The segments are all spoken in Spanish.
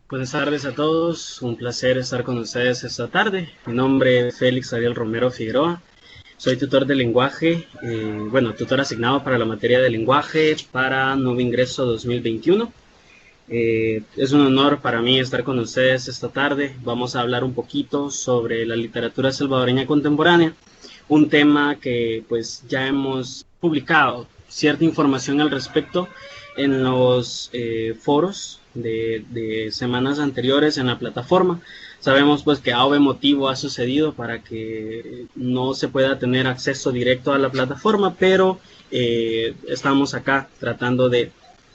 Buenas tardes a todos, un placer estar con ustedes esta tarde. Mi nombre es Félix Ariel Romero Figueroa, soy tutor de lenguaje, tutor asignado para la materia de lenguaje para nuevo ingreso 2021. Es un honor para mí estar con ustedes esta tarde. Vamos a hablar un poquito sobre la literatura salvadoreña contemporánea, un tema que pues ya hemos publicado cierta información al respecto en los foros de semanas anteriores en la plataforma. Sabemos pues que algo emotivo ha sucedido para que no se pueda tener acceso directo a la plataforma, pero estamos acá tratando de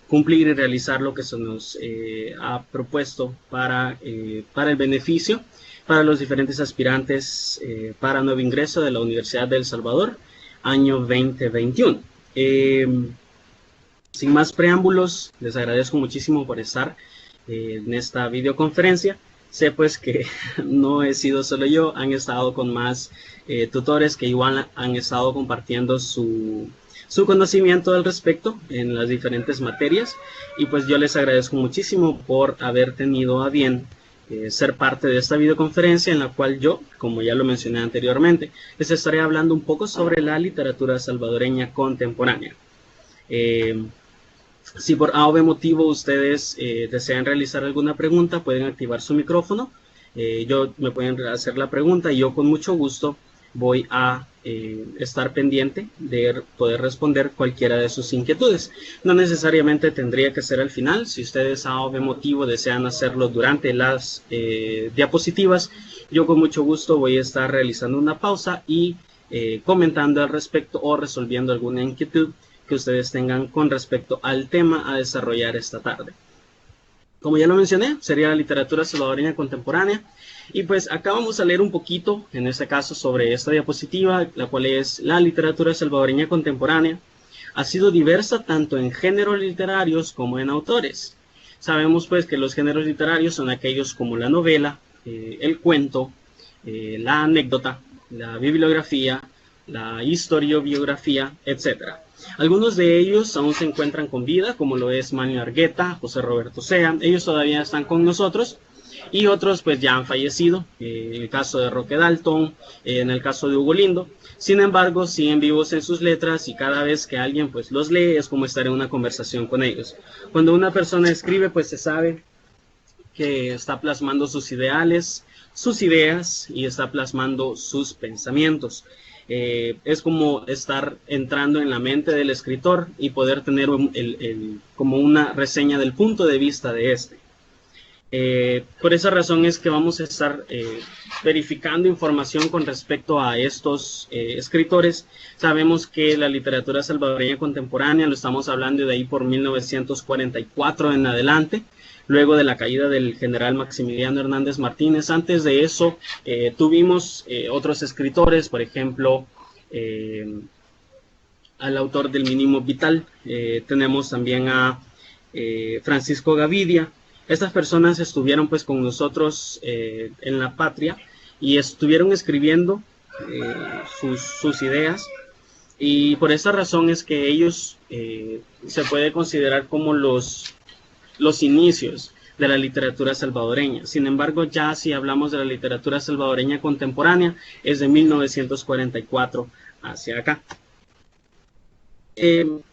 cumplir y realizar lo que se nos ha propuesto para el beneficio para los diferentes aspirantes para nuevo ingreso de la Universidad de El Salvador, año 2021. Sin más preámbulos, les agradezco muchísimo por estar en esta videoconferencia. Sé pues que no he sido solo yo, han estado con más tutores que igual han estado compartiendo su conocimiento al respecto en las diferentes materias, y pues yo les agradezco muchísimo por haber tenido a bien ser parte de esta videoconferencia en la cual yo, como ya lo mencioné anteriormente, les estaré hablando un poco sobre la literatura salvadoreña contemporánea. Si por A o B motivo ustedes desean realizar alguna pregunta, pueden activar su micrófono. Me pueden hacer la pregunta y yo con mucho gusto voy a estar pendiente de poder responder cualquiera de sus inquietudes. No necesariamente tendría que ser al final. Si ustedes a o B motivo desean hacerlo durante las diapositivas, yo con mucho gusto voy a estar realizando una pausa y comentando al respecto o resolviendo alguna inquietud que ustedes tengan con respecto al tema a desarrollar esta tarde. Como ya lo mencioné, sería la literatura salvadoreña contemporánea. Y pues acá vamos a leer un poquito, en este caso, sobre esta diapositiva, la cual es la literatura salvadoreña contemporánea. Ha sido diversa tanto en géneros literarios como en autores. Sabemos pues que los géneros literarios son aquellos como la novela, el cuento, la anécdota, la bibliografía, la historiobiografía, etc. Algunos de ellos aún se encuentran con vida, como lo es Manio Argueta, José Roberto Sea. Ellos todavía están con nosotros, y otros pues ya han fallecido, en el caso de Roque Dalton, en el caso de Hugo Lindo. Sin embargo, siguen vivos en sus letras, y cada vez que alguien pues los lee es como estar en una conversación con ellos. Cuando una persona escribe, pues se sabe que está plasmando sus ideales, sus ideas, y está plasmando sus pensamientos. Es como estar entrando en la mente del escritor y poder tener como una reseña del punto de vista de este. Por esa razón es que vamos a estar verificando información con respecto a estos escritores. Sabemos que la literatura salvadoreña contemporánea, lo estamos hablando de ahí por 1944 en adelante, luego de la caída del general Maximiliano Hernández Martínez. Antes de eso tuvimos otros escritores, por ejemplo, al autor del Mínimo Vital. Tenemos también a Francisco Gavidia. Estas personas estuvieron pues con nosotros en la patria y estuvieron escribiendo sus ideas, y por esa razón es que ellos se puede considerar como los inicios de la literatura salvadoreña. Sin embargo, ya si hablamos de la literatura salvadoreña contemporánea, es de 1944 hacia acá. El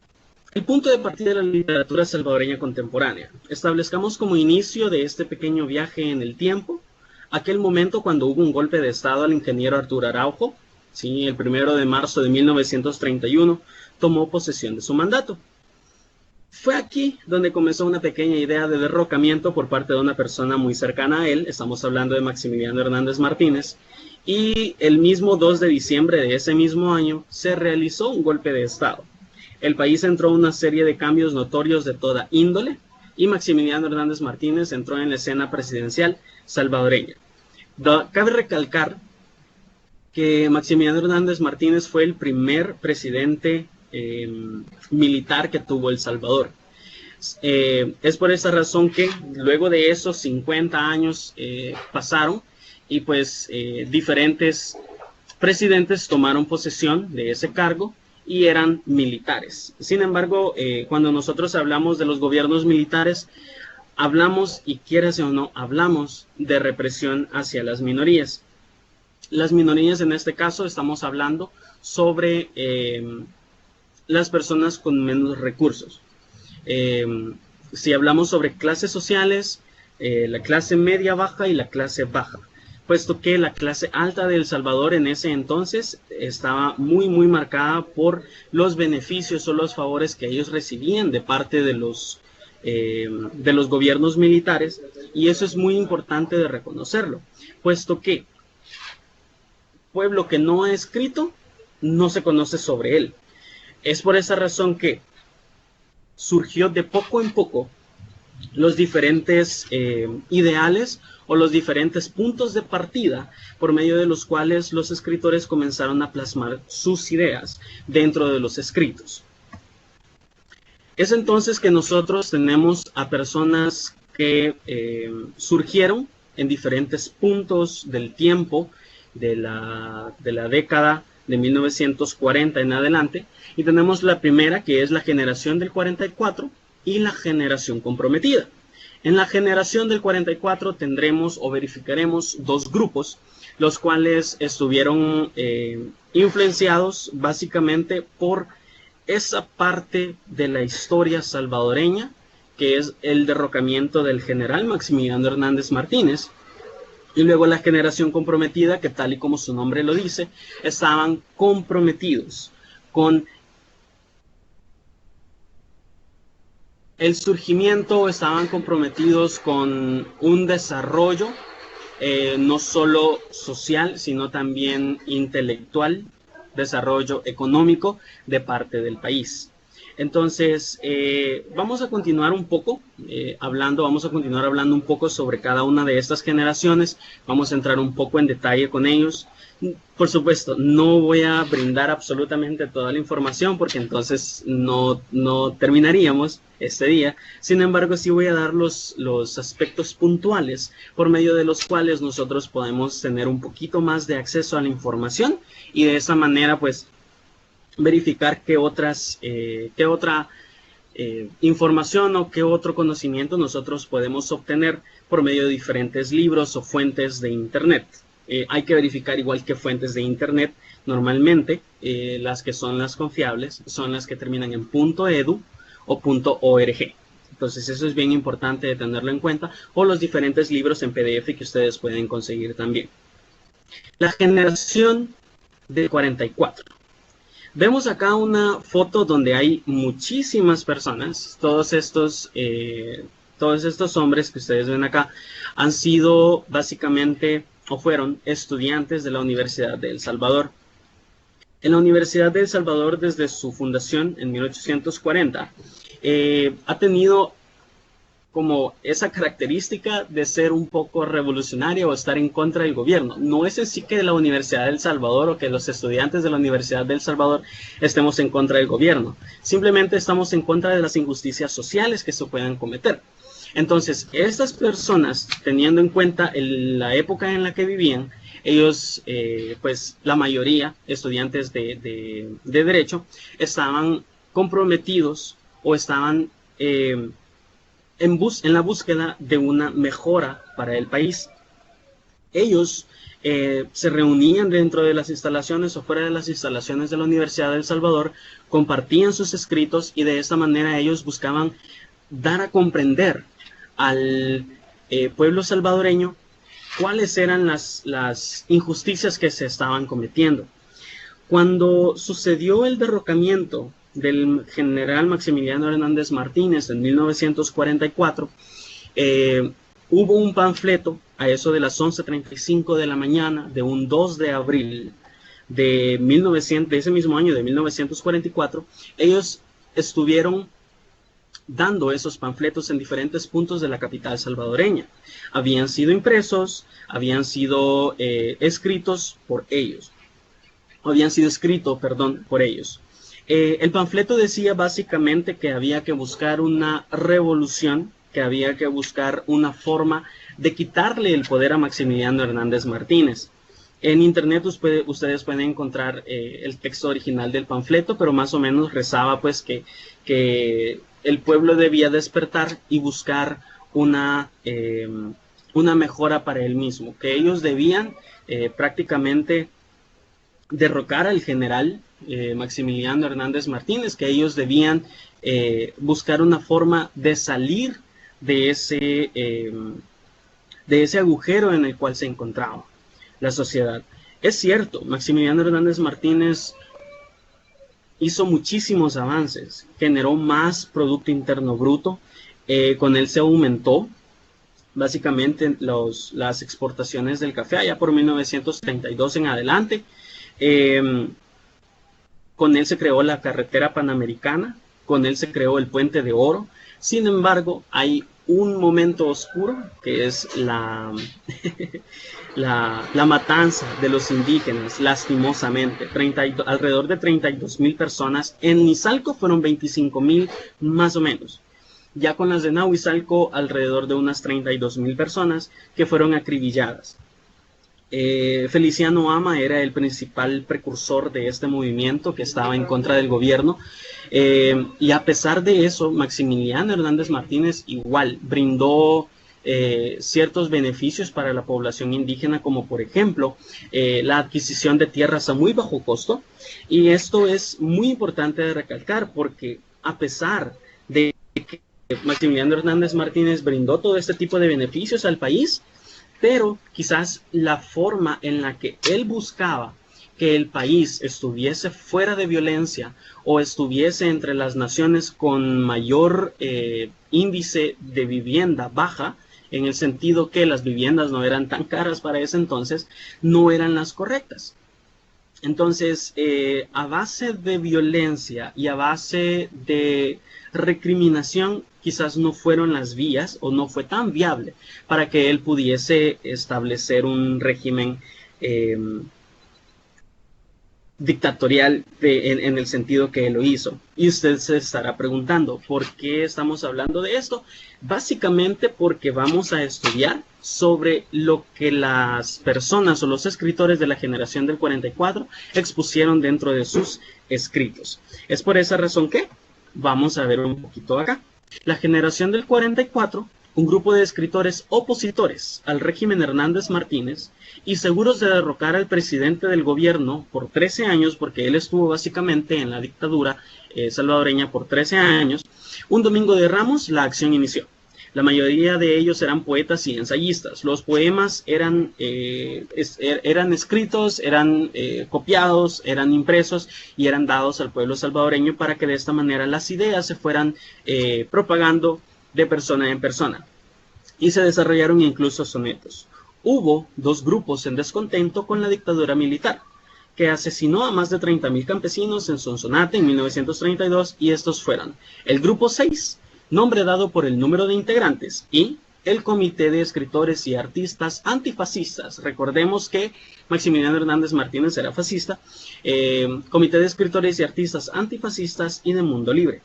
punto de partida de la literatura salvadoreña contemporánea. Establezcamos como inicio de este pequeño viaje en el tiempo aquel momento cuando hubo un golpe de estado al ingeniero Arturo Araujo. Sí, el 1 de marzo de 1931 tomó posesión de su mandato. Fue aquí donde comenzó una pequeña idea de derrocamiento por parte de una persona muy cercana a él. Estamos hablando de Maximiliano Hernández Martínez. Y el mismo 2 de diciembre de ese mismo año se realizó un golpe de estado. El país entró en una serie de cambios notorios de toda índole, y Maximiliano Hernández Martínez entró en la escena presidencial salvadoreña. Cabe recalcar que Maximiliano Hernández Martínez fue el primer presidente militar que tuvo El Salvador. Es por esa razón que luego de esos 50 años pasaron, y pues diferentes presidentes tomaron posesión de ese cargo y eran militares. Sin embargo, cuando nosotros hablamos de los gobiernos militares, hablamos, y quieras o no, hablamos de represión hacia las minorías. Las minorías, en este caso, estamos hablando sobre las personas con menos recursos. Si hablamos sobre clases sociales, la clase media baja y la clase baja, puesto que la clase alta de El Salvador en ese entonces estaba muy marcada por los beneficios o los favores que ellos recibían de parte de los gobiernos militares, y eso es muy importante de reconocerlo, puesto que pueblo que no ha escrito no se conoce sobre él. Es por esa razón que surgió de poco en poco los diferentes ideales o los diferentes puntos de partida por medio de los cuales los escritores comenzaron a plasmar sus ideas dentro de los escritos. Es entonces que nosotros tenemos a personas que surgieron en diferentes puntos del tiempo de la década de 1940 en adelante, y tenemos la primera, que es la generación del 44 y la generación comprometida. En la generación del 44 tendremos o verificaremos dos grupos, los cuales estuvieron influenciados básicamente por esa parte de la historia salvadoreña, que es el derrocamiento del general Maximiliano Hernández Martínez, y luego la generación comprometida, que tal y como su nombre lo dice, estaban comprometidos con el surgimiento, estaban comprometidos con un desarrollo no solo social, sino también intelectual, desarrollo económico de parte del país. Entonces, vamos a continuar un poco vamos a continuar hablando un poco sobre cada una de estas generaciones. Vamos a entrar un poco en detalle con ellos. Por supuesto, no voy a brindar absolutamente toda la información porque entonces no terminaríamos este día. Sin embargo, sí voy a dar los aspectos puntuales por medio de los cuales nosotros podemos tener un poquito más de acceso a la información, y de esa manera, pues, verificar qué otra información o qué otro conocimiento nosotros podemos obtener por medio de diferentes libros o fuentes de internet. Hay que verificar igual que fuentes de internet. Normalmente las que son las confiables son las que terminan en .edu o .org. Entonces eso es bien importante de tenerlo en cuenta, o los diferentes libros en PDF que ustedes pueden conseguir también. La generación del 44. Vemos acá una foto donde hay muchísimas personas. Todos estos hombres que ustedes ven acá han sido básicamente o fueron estudiantes de la Universidad de El Salvador. En la Universidad de El Salvador, desde su fundación en 1840, ha tenido como esa característica de ser un poco revolucionaria o estar en contra del gobierno. No es en sí que la Universidad de El Salvador o que los estudiantes de la Universidad de El Salvador estemos en contra del gobierno. Simplemente estamos en contra de las injusticias sociales que se puedan cometer. Entonces, estas personas, teniendo en cuenta la época en la que vivían, ellos, pues la mayoría, estudiantes de Derecho, estaban comprometidos o estaban en la búsqueda de una mejora para el país. Ellos se reunían dentro de las instalaciones o fuera de las instalaciones de la Universidad de El Salvador, compartían sus escritos, y de esta manera ellos buscaban dar a comprender al pueblo salvadoreño cuáles eran las injusticias que se estaban cometiendo. Cuando sucedió el derrocamiento del general Maximiliano Hernández Martínez en 1944, hubo un panfleto a eso de las 11:35 de la mañana de un 2 de abril de ese mismo año de 1944. Ellos estuvieron dando esos panfletos en diferentes puntos de la capital salvadoreña. Habían sido impresos, habían sido escritos por ellos. El panfleto decía básicamente que había que buscar una revolución, que había que buscar una forma de quitarle el poder a Maximiliano Hernández Martínez. En internet ustedes pueden encontrar el texto original del panfleto, pero más o menos rezaba pues que el pueblo debía despertar y buscar una mejora para él mismo, que ellos debían prácticamente derrocar al general Maximiliano Hernández Martínez, que ellos debían buscar una forma de salir de ese agujero en el cual se encontraba la sociedad. Es cierto, Maximiliano Hernández Martínez hizo muchísimos avances, generó más Producto Interno Bruto, con él se aumentó básicamente las exportaciones del café allá por 1932 en adelante. Con él se creó la carretera panamericana, con él se creó el Puente de Oro. Sin embargo, hay un momento oscuro que es la matanza de los indígenas, lastimosamente. Alrededor de 32,000 personas. En Nizalco fueron 25,000 más o menos. Ya con las de Nahuizalco, alrededor de unas 32,000 personas que fueron acribilladas. Feliciano Ama era el principal precursor de este movimiento que estaba en contra del gobierno, y a pesar de eso, Maximiliano Hernández Martínez igual brindó ciertos beneficios para la población indígena, como por ejemplo la adquisición de tierras a muy bajo costo. Y esto es muy importante de recalcar, porque a pesar de que Maximiliano Hernández Martínez brindó todo este tipo de beneficios al país, pero quizás la forma en la que él buscaba que el país estuviese fuera de violencia o estuviese entre las naciones con mayor índice de vivienda baja, en el sentido que las viviendas no eran tan caras para ese entonces, no eran las correctas. Entonces, a base de violencia y a base de recriminación, quizás no fueron las vías o no fue tan viable para que él pudiese establecer un régimen dictatorial en el sentido que él lo hizo. Y usted se estará preguntando, ¿por qué estamos hablando de esto? Básicamente porque vamos a estudiar sobre lo que las personas o los escritores de la generación del 44 expusieron dentro de sus escritos. Es por esa razón que vamos a ver un poquito acá. La generación del 44, un grupo de escritores opositores al régimen Hernández Martínez y seguros de derrocar al presidente del gobierno por 13 años, porque él estuvo básicamente en la dictadura salvadoreña por 13 años, un domingo de Ramos la acción inició. La mayoría de ellos eran poetas y ensayistas. Los poemas eran escritos, eran copiados, eran impresos y eran dados al pueblo salvadoreño para que de esta manera las ideas se fueran propagando de persona en persona. Y se desarrollaron incluso sonetos. Hubo dos grupos en descontento con la dictadura militar, que asesinó a más de 30,000 campesinos en Sonsonate en 1932, y estos fueron el Grupo 6, nombre dado por el número de integrantes, y el Comité de Escritores y Artistas Antifascistas. Recordemos que Maximiliano Hernández Martínez era fascista. Comité de Escritores y Artistas Antifascistas y de Mundo Libre.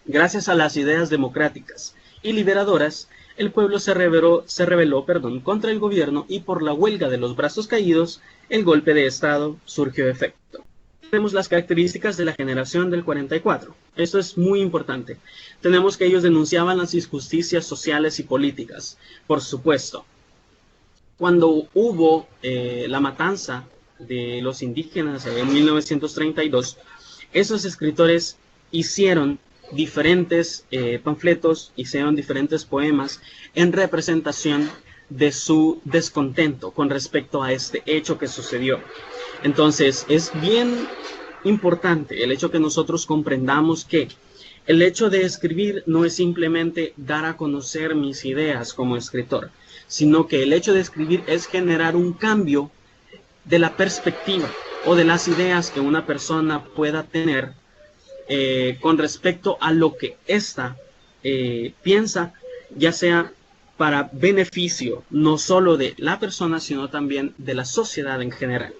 Gracias a las ideas democráticas y liberadoras, el pueblo se rebeló contra el gobierno, y por la huelga de los brazos caídos, el golpe de Estado surgió de efecto. Tenemos las características de la generación del 44. Esto es muy importante. Tenemos que ellos denunciaban las injusticias sociales y políticas, por supuesto. Cuando hubo la matanza de los indígenas en 1932, esos escritores hicieron diferentes panfletos, hicieron diferentes poemas en representación de su descontento con respecto a este hecho que sucedió. Entonces, es bien importante el hecho que nosotros comprendamos que el hecho de escribir no es simplemente dar a conocer mis ideas como escritor, sino que el hecho de escribir es generar un cambio de la perspectiva o de las ideas que una persona pueda tener con respecto a lo que ésta piensa, ya sea para beneficio no solo de la persona, sino también de la sociedad en general.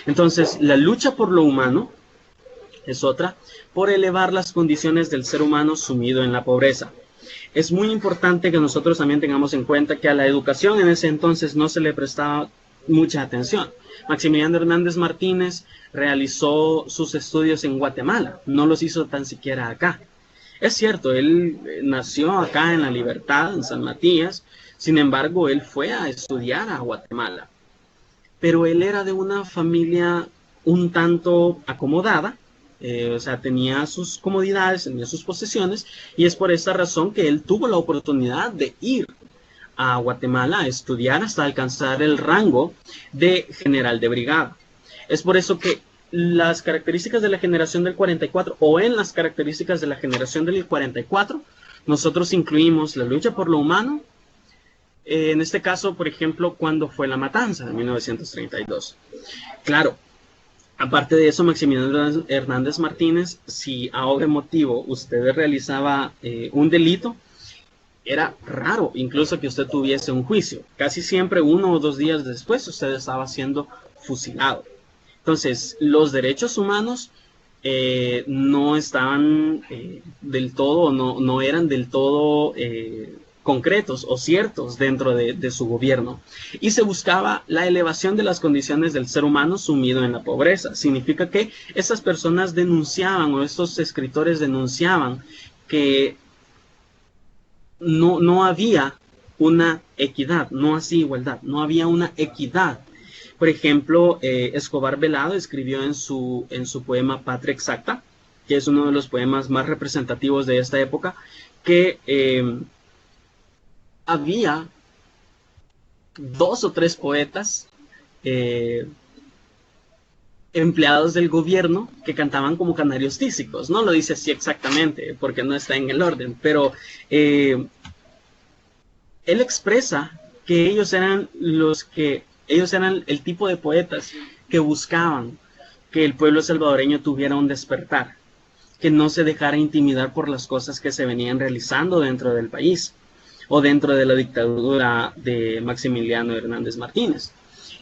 Entonces, la lucha por lo humano es otra, por elevar las condiciones del ser humano sumido en la pobreza. Es muy importante que nosotros también tengamos en cuenta que a la educación en ese entonces no se le prestaba mucha atención. Maximiliano Hernández Martínez realizó sus estudios en Guatemala, no los hizo tan siquiera acá. Es cierto, él nació acá en La Libertad, en San Matías, sin embargo, él fue a estudiar a Guatemala, pero él era de una familia un tanto acomodada, o sea, tenía sus comodidades, tenía sus posesiones, y es por esta razón que él tuvo la oportunidad de ir a Guatemala a estudiar hasta alcanzar el rango de general de brigada. Es por eso que las características de la generación del 44 o en las características de la generación del 44, nosotros incluimos la lucha por lo humano, en este caso, por ejemplo, cuando fue la matanza de 1932. Claro, aparte de eso, Maximiliano Hernández Martínez, si a obra motivo usted realizaba un delito, era raro incluso que usted tuviese un juicio. Casi siempre 1 o 2 días después usted estaba siendo fusilado. Entonces, los derechos humanos no estaban del todo, no eran del todo concretos o ciertos dentro de su gobierno. Y se buscaba la elevación de las condiciones del ser humano sumido en la pobreza. Significa que estas personas denunciaban, o estos escritores denunciaban, que no había una equidad, no así igualdad, no había una equidad. Por ejemplo, Escobar Velado escribió en su poema Patria Exacta, que es uno de los poemas más representativos de esta época, que había 2 o 3 poetas empleados del gobierno que cantaban como canarios tísicos. No lo dice así exactamente, porque no está en el orden, pero él expresa que ellos eran el tipo de poetas que buscaban que el pueblo salvadoreño tuviera un despertar, que no se dejara intimidar por las cosas que se venían realizando dentro del país o dentro de la dictadura de Maximiliano Hernández Martínez.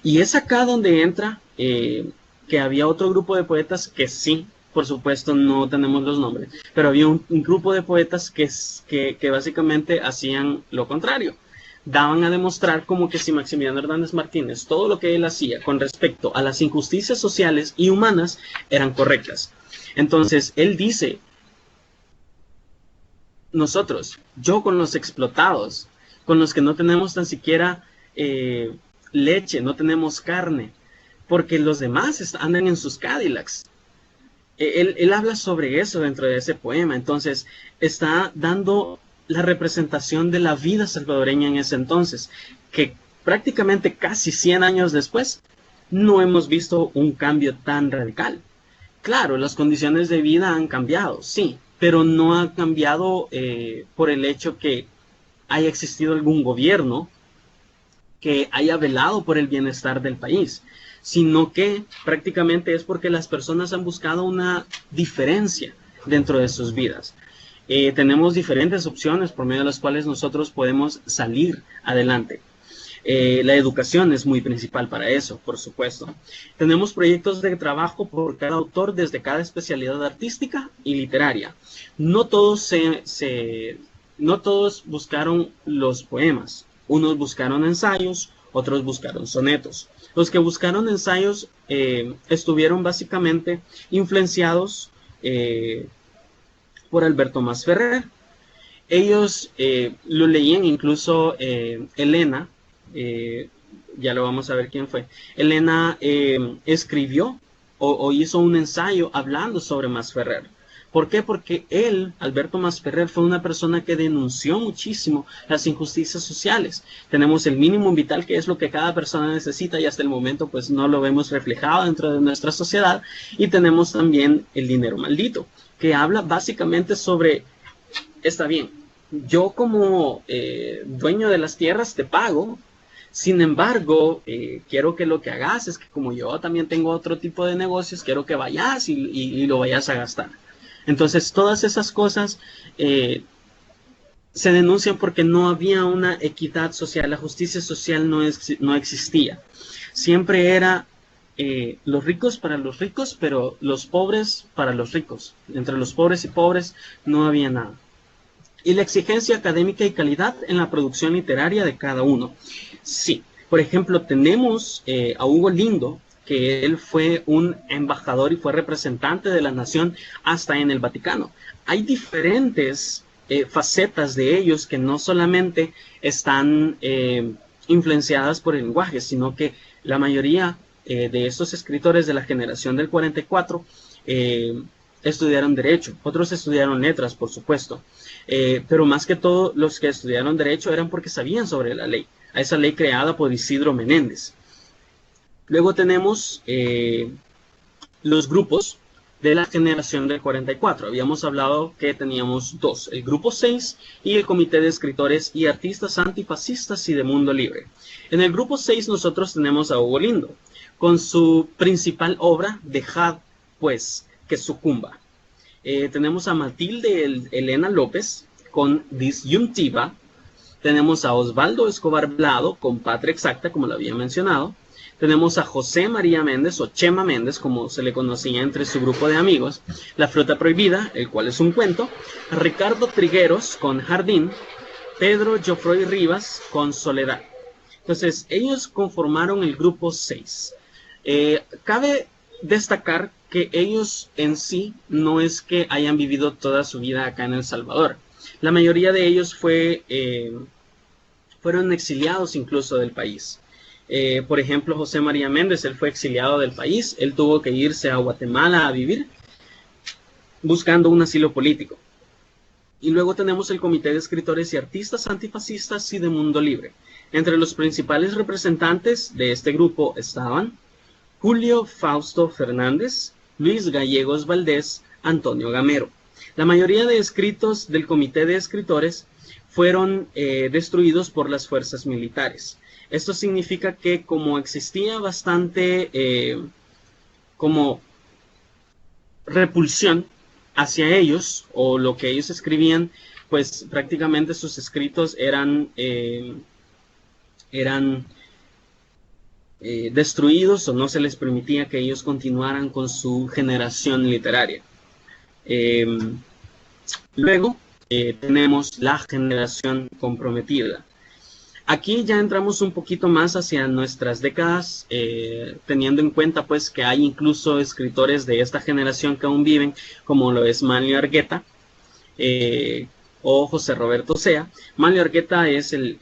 Y es acá donde entra que había otro grupo de poetas que sí, por supuesto no tenemos los nombres, pero había un grupo de poetas que básicamente hacían lo contrario. Daban a demostrar como que si Maximiliano Hernández Martínez, todo lo que él hacía con respecto a las injusticias sociales y humanas eran correctas. Entonces, él dice, nosotros, yo con los explotados, con los que no tenemos tan siquiera leche, no tenemos carne, porque los demás andan en sus Cadillacs. Él habla sobre eso dentro de ese poema. Entonces, está dando la representación de la vida salvadoreña en ese entonces, que prácticamente casi 100 años después no hemos visto un cambio tan radical. Claro, las condiciones de vida han cambiado, sí, pero no ha cambiado por el hecho que haya existido algún gobierno que haya velado por el bienestar del país, sino que prácticamente es porque las personas han buscado una diferencia dentro de sus vidas. Tenemos diferentes opciones por medio de las cuales nosotros podemos salir adelante. La educación es muy principal para eso, por supuesto. Tenemos proyectos de trabajo por cada autor desde cada especialidad artística y literaria. No todos buscaron los poemas. Unos buscaron ensayos, otros buscaron sonetos. Los que buscaron ensayos estuvieron básicamente influenciados por Alberto Masferrer. Ellos lo leían, incluso Elena, ya lo vamos a ver quién fue. Elena escribió o hizo un ensayo hablando sobre Masferrer. ¿Por qué? Porque él, Alberto Masferrer, fue una persona que denunció muchísimo las injusticias sociales. Tenemos el mínimo vital, que es lo que cada persona necesita, y hasta el momento pues no lo vemos reflejado dentro de nuestra sociedad. Y tenemos también el dinero maldito, que habla básicamente sobre, está bien, yo como dueño de las tierras te pago, sin embargo, quiero que lo que hagas es que como yo también tengo otro tipo de negocios, quiero que vayas y lo vayas a gastar. Entonces, todas esas cosas se denuncian porque no había una equidad social, la justicia social no existía. Siempre era los ricos para los ricos, pero los pobres para los ricos. Entre los pobres y pobres no había nada. Y la exigencia académica y calidad en la producción literaria de cada uno. Sí, por ejemplo, tenemos a Hugo Lindo, que él fue un embajador y fue representante de la nación hasta en el Vaticano. Hay diferentes facetas de ellos que no solamente están influenciadas por el lenguaje, sino que la mayoría de estos escritores de la generación del 44 estudiaron Derecho. Otros estudiaron Letras, por supuesto. Pero más que todo, los que estudiaron Derecho eran porque sabían sobre la ley. A esa ley creada por Isidro Menéndez. Luego tenemos los grupos de la generación del 44. Habíamos hablado que teníamos dos, el grupo 6 y el comité de escritores y artistas antifascistas y de mundo libre. En el grupo 6 nosotros tenemos a Hugo Lindo, con su principal obra, Dejad, pues, que sucumba. Tenemos a Matilde Elena López, con Disyuntiva. Tenemos a Osvaldo Escobar Blado, con Patria Exacta, como lo había mencionado. Tenemos a José María Méndez, o Chema Méndez, como se le conocía entre su grupo de amigos, La Fruta Prohibida, el cual es un cuento. A Ricardo Trigueros, con Jardín. Pedro Joffroy Rivas, con Soledad. Entonces, ellos conformaron el grupo 6. Cabe destacar que ellos en sí no es que hayan vivido toda su vida acá en El Salvador. La mayoría de ellos fueron exiliados incluso del país. Por ejemplo, José María Méndez, él fue exiliado del país, él tuvo que irse a Guatemala a vivir buscando un asilo político. Y luego tenemos el Comité de Escritores y Artistas Antifascistas y de Mundo Libre. Entre los principales representantes de este grupo estaban Julio Fausto Fernández, Luis Gallegos Valdés, Antonio Gamero. La mayoría de escritos del Comité de Escritores fueron destruidos por las fuerzas militares. Esto significa que como existía bastante como repulsión hacia ellos, o lo que ellos escribían, pues prácticamente sus escritos eran destruidos, o no se les permitía que ellos continuaran con su generación literaria. Luego tenemos la generación comprometida. Aquí ya entramos un poquito más hacia nuestras décadas, teniendo en cuenta pues que hay incluso escritores de esta generación que aún viven, como lo es Manlio Argueta o José Roberto Sea. Manlio Argueta es el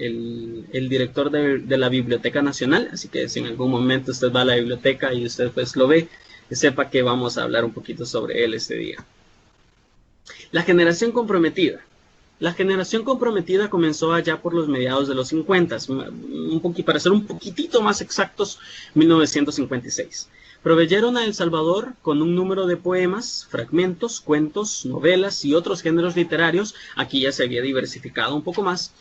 director de la Biblioteca Nacional, así que si en algún momento usted va a la biblioteca y usted pues lo ve, que sepa que vamos a hablar un poquito sobre él este día. La generación comprometida. La generación comprometida comenzó allá por los mediados de los 50, para ser un poquitito más exactos, 1956. Proveyeron a El Salvador con un número de poemas, fragmentos, cuentos, novelas y otros géneros literarios. Aquí ya se había diversificado un poco más,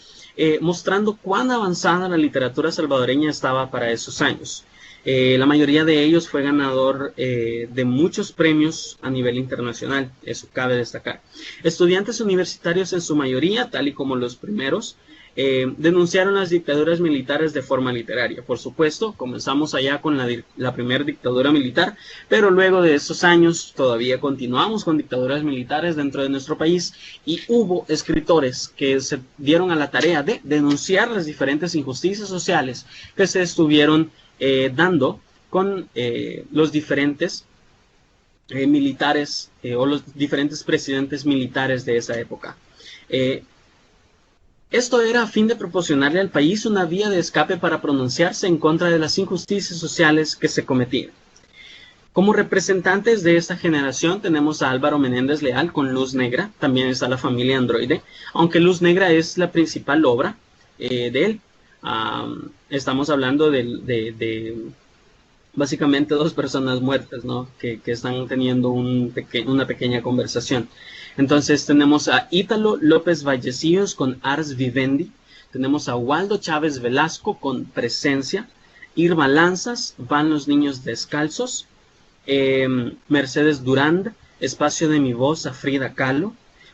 mostrando cuán avanzada la literatura salvadoreña estaba para esos años. La mayoría de ellos fue ganador de muchos premios a nivel internacional, eso cabe destacar. Estudiantes universitarios en su mayoría, tal y como los primeros, denunciaron las dictaduras militares de forma literaria. Por supuesto, comenzamos allá con la primera dictadura militar, pero luego de esos años todavía continuamos con dictaduras militares dentro de nuestro país, y hubo escritores que se dieron a la tarea de denunciar las diferentes injusticias sociales que se estuvieron dando con los diferentes militares o los diferentes presidentes militares de esa época. Esto era a fin de proporcionarle al país una vía de escape para pronunciarse en contra de las injusticias sociales que se cometían. Como representantes de esta generación tenemos a Álvaro Menéndez Leal con Luz Negra, también está la familia Androide, aunque Luz Negra es la principal obra de él. Estamos hablando de básicamente dos personas muertas, ¿no? que están teniendo una pequeña conversación. Entonces tenemos a Ítalo López Vallecillos con Ars Vivendi, tenemos a Waldo Chávez Velasco con Presencia, Irma Lanzas, Van los niños descalzos, Mercedes Durand, Espacio de mi voz, a Frida Kahlo,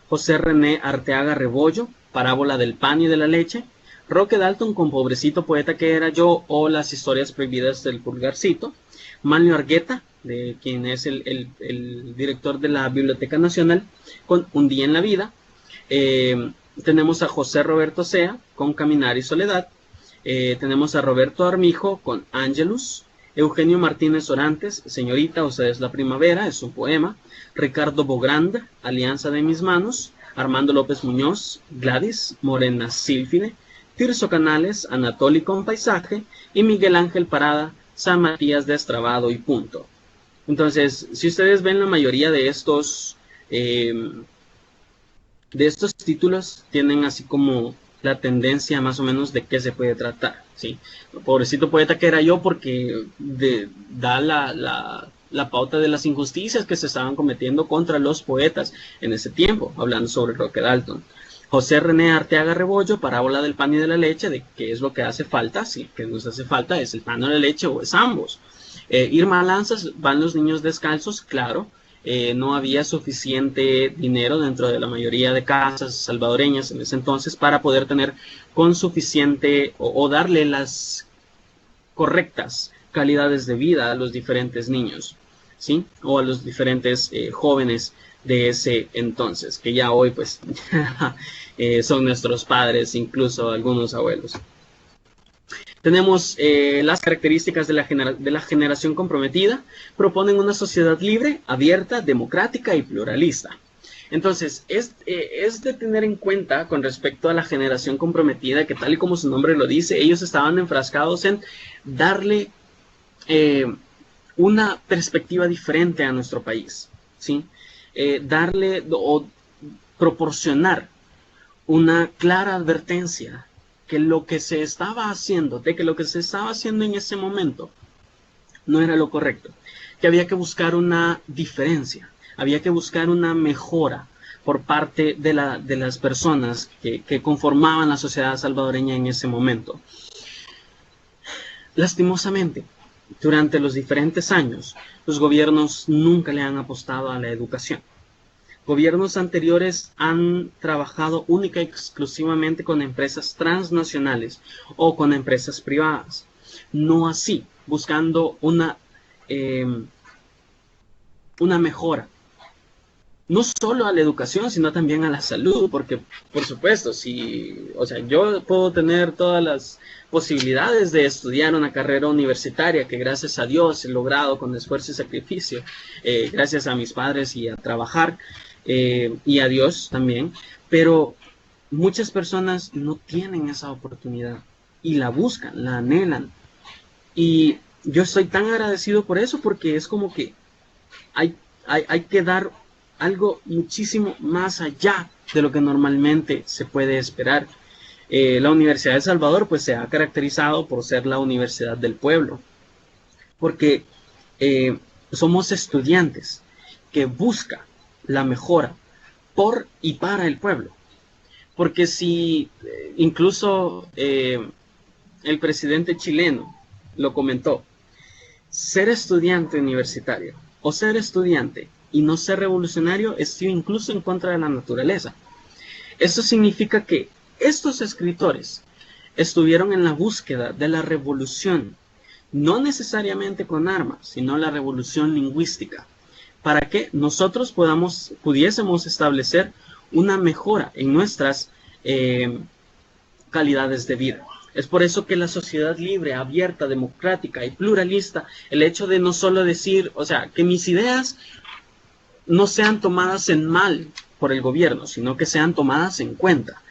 José René Arteaga Rebollo, Parábola del pan y de la leche, Roque Dalton con Pobrecito poeta que era yo, o Las historias prohibidas del Pulgarcito, Manlio Argueta, de quien es el director de la Biblioteca Nacional, con Un día en la vida. Tenemos a José Roberto Sea con Caminar y Soledad. Tenemos a Roberto Armijo con Ángelus, Eugenio Martínez Orantes, Señorita, usted es la primavera, es un poema. Ricardo Bogrand, Alianza de mis manos. Armando López Muñoz, Gladys, Morena Sílfide. Tirso Canales, Anatólico en paisaje. Y Miguel Ángel Parada, San Matías Destrabado y punto. Entonces, si ustedes ven, la mayoría de estos títulos tienen así como la tendencia más o menos de qué se puede tratar, ¿sí? Pobrecito poeta que era yo, porque da la pauta de las injusticias que se estaban cometiendo contra los poetas en ese tiempo, hablando sobre Roque Dalton. José René Arteaga Rebollo, Parábola del pan y de la leche, de qué es lo que hace falta, sí, que nos hace falta, es el pan o la leche o es ambos. Irma Lanzas, van los niños descalzos, claro. No había suficiente dinero dentro de la mayoría de casas salvadoreñas en ese entonces para poder tener con suficiente o darle las correctas calidades de vida a los diferentes niños, ¿sí? O a los diferentes jóvenes de ese entonces, que ya hoy pues son nuestros padres, incluso algunos abuelos. Tenemos las características de la generación comprometida. Proponen una sociedad libre, abierta, democrática y pluralista. Entonces, es de tener en cuenta con respecto a la generación comprometida, que tal y como su nombre lo dice, ellos estaban enfrascados en darle una perspectiva diferente a nuestro país, ¿sí? Darle o proporcionar una clara advertencia que lo que se estaba haciendo, de que lo que se estaba haciendo en ese momento no era lo correcto, que había que buscar una diferencia, había que buscar una mejora por parte de las personas que conformaban la sociedad salvadoreña en ese momento. Lastimosamente, durante los diferentes años, los gobiernos nunca le han apostado a la educación. Gobiernos anteriores han trabajado única y exclusivamente con empresas transnacionales o con empresas privadas. No así, buscando una mejora. No solo a la educación, sino también a la salud, porque, por supuesto, yo puedo tener todas las posibilidades de estudiar una carrera universitaria que gracias a Dios he logrado con esfuerzo y sacrificio, gracias a mis padres y a trabajar, y a Dios también, pero muchas personas no tienen esa oportunidad y la buscan, la anhelan, y yo estoy tan agradecido por eso, porque es como que hay que dar algo muchísimo más allá de lo que normalmente se puede esperar. La Universidad de El Salvador pues se ha caracterizado por ser la universidad del pueblo, porque somos estudiantes que buscan la mejora por y para el pueblo. Porque si incluso el presidente chileno lo comentó, ser estudiante universitario o ser estudiante y no ser revolucionario es incluso en contra de la naturaleza. Esto significa que estos escritores estuvieron en la búsqueda de la revolución, no necesariamente con armas, sino la revolución lingüística, para que nosotros pudiésemos establecer una mejora en nuestras calidades de vida. Es por eso que la sociedad libre, abierta, democrática y pluralista, el hecho de no solo decir, que mis ideas no sean tomadas en mal por el gobierno, sino que sean tomadas en cuenta.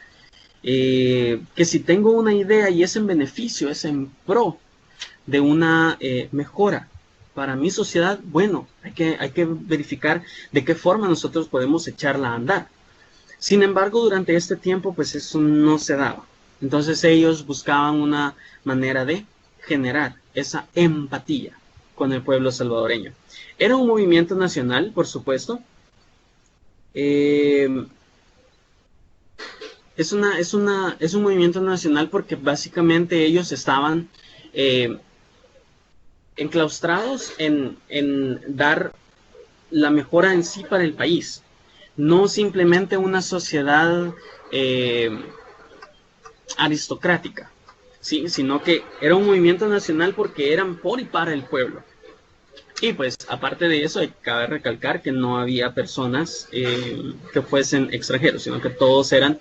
Que si tengo una idea y es en beneficio, es en pro de una mejora para mi sociedad, bueno, hay que verificar de qué forma nosotros podemos echarla a andar. Sin embargo, durante este tiempo, pues eso no se daba. Entonces ellos buscaban una manera de generar esa empatía con el pueblo salvadoreño. Era un movimiento nacional, por supuesto. Es un movimiento nacional porque básicamente ellos estaban enclaustrados en dar la mejora en sí para el país, no simplemente una sociedad aristocrática, ¿sí? Sino que era un movimiento nacional porque eran por y para el pueblo. Y pues aparte de eso, cabe recalcar que no había personas que fuesen extranjeros, sino que todos eran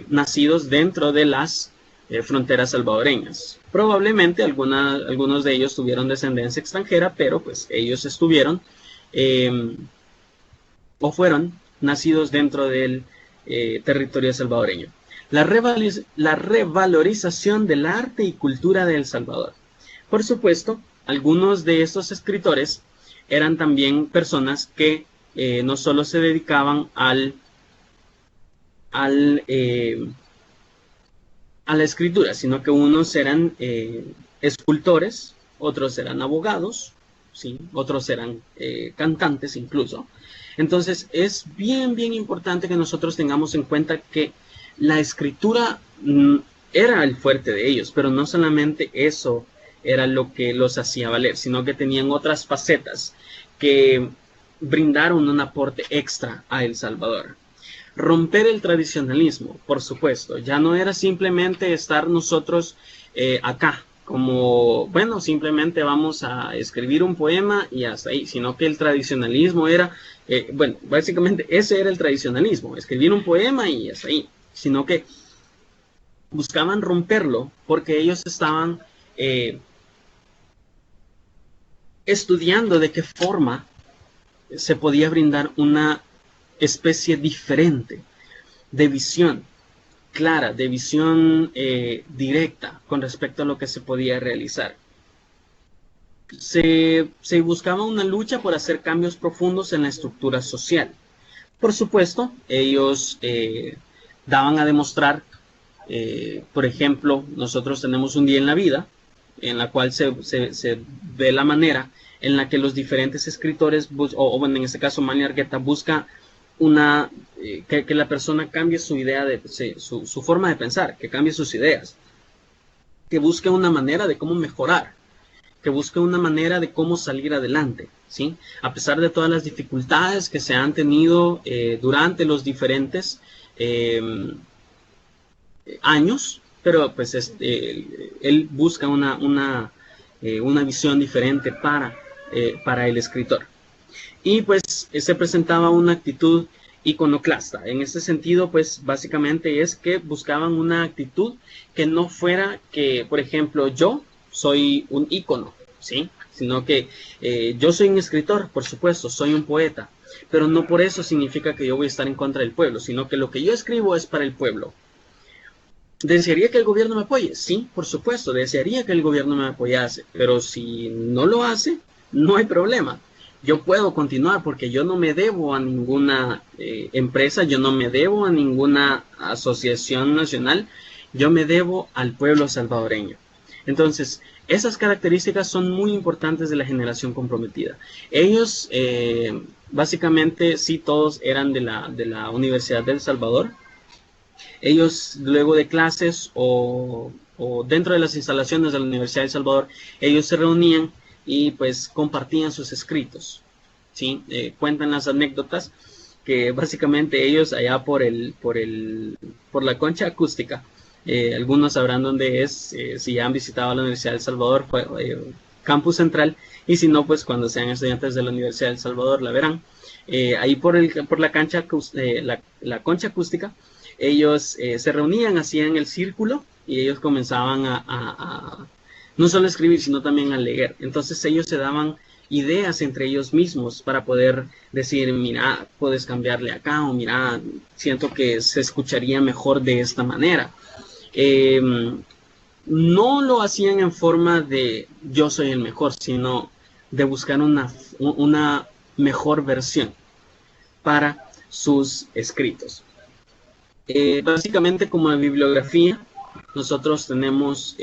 nacidos dentro de las fronteras salvadoreñas. Probablemente algunos de ellos tuvieron descendencia extranjera, pero pues ellos estuvieron o fueron nacidos dentro del territorio salvadoreño. La revalorización del arte y cultura de El Salvador. Por supuesto, algunos de estos escritores eran también personas que no solo se dedicaban a la escritura, sino que unos eran escultores, otros eran abogados, ¿sí? Otros eran cantantes incluso. Entonces es bien importante que nosotros tengamos en cuenta que la escritura era el fuerte de ellos, pero no solamente eso era lo que los hacía valer, sino que tenían otras facetas que brindaron un aporte extra a El Salvador. Romper el tradicionalismo, por supuesto, ya no era simplemente estar nosotros acá, como, bueno, simplemente vamos a escribir un poema y hasta ahí, sino que el tradicionalismo era, bueno, básicamente ese era el tradicionalismo, escribir un poema y hasta ahí, sino que buscaban romperlo porque ellos estaban estudiando de qué forma se podía brindar una especie diferente de visión clara, de visión directa con respecto a lo que se podía realizar. Se buscaba una lucha por hacer cambios profundos en la estructura social. Por supuesto, ellos daban a demostrar, por ejemplo, nosotros tenemos un día en la vida, en la cual se ve la manera en la que los diferentes escritores, o bueno, en este caso Manly Argueta, busca que la persona cambie su idea, su forma de pensar, que cambie sus ideas, que busque una manera de cómo mejorar, que busque una manera de cómo salir adelante, ¿sí? A pesar de todas las dificultades que se han tenido durante los diferentes años, pero pues él busca una visión diferente para el escritor. Y pues se presentaba una actitud iconoclasta. En este sentido, pues básicamente es que buscaban una actitud que no fuera que, por ejemplo, yo soy un ícono, ¿sí? Sino que yo soy un escritor, por supuesto, soy un poeta, pero no por eso significa que yo voy a estar en contra del pueblo, sino que lo que yo escribo es para el pueblo. ¿Desearía que el gobierno me apoye? Sí, por supuesto, desearía que el gobierno me apoyase, pero si no lo hace, no hay problema. Yo puedo continuar porque yo no me debo a ninguna empresa, yo no me debo a ninguna asociación nacional, yo me debo al pueblo salvadoreño. Entonces, esas características son muy importantes de la generación comprometida. Ellos, básicamente, sí, todos eran de la Universidad del Salvador. Ellos, luego de clases o dentro de las instalaciones de la Universidad de El Salvador, ellos se reunían y pues compartían sus escritos, ¿sí? Cuentan las anécdotas que básicamente ellos allá por la concha acústica, algunos sabrán dónde es, si ya han visitado la Universidad de El Salvador, Campus Central, y si no, pues cuando sean estudiantes de la Universidad de El Salvador la verán. Ahí por la concha acústica, ellos se reunían, hacían el círculo y ellos comenzaban a no solo escribir, sino también a leer. Entonces ellos se daban ideas entre ellos mismos para poder decir, mira, puedes cambiarle acá, o mira, siento que se escucharía mejor de esta manera. No lo hacían en forma de yo soy el mejor, sino de buscar una mejor versión para sus escritos. Básicamente, como la bibliografía, nosotros tenemos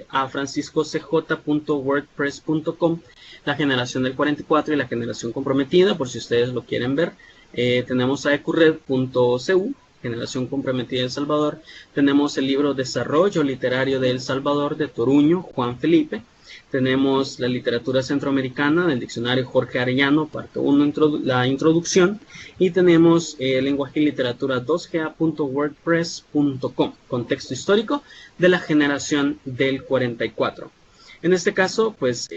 a franciscocj.wordpress.com, la generación del 44 y la generación comprometida, por si ustedes lo quieren ver. Tenemos a ecurred.cu, generación comprometida de El Salvador. Tenemos el libro Desarrollo Literario de El Salvador, de Toruño, Juan Felipe. Tenemos la literatura centroamericana del diccionario Jorge Arellano, parte 1, la introducción. Y tenemos lenguaje y literatura 2ga.wordpress.com, contexto histórico de la generación del 44. En este caso, pues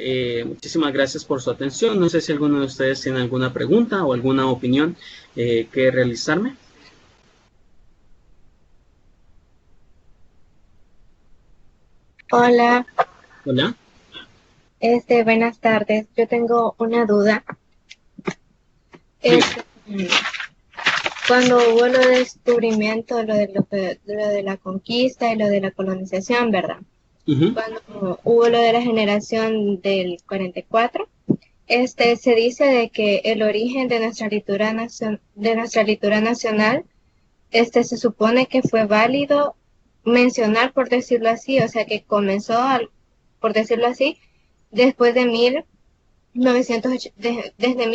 muchísimas gracias por su atención. No sé si alguno de ustedes tiene alguna pregunta o alguna opinión que realizarme. Hola, Hola. buenas tardes. Yo tengo una duda. Dígame. Este, Cuando hubo lo de descubrimiento, lo de la conquista y lo de la colonización, ¿verdad? Ujú, Cuando hubo lo de la generación del 44, se dice de que el origen de nuestra literatura nacional, se supone que fue válido mencionar, por decirlo así, o sea, que comenzó, por decirlo así, después de 1908, desde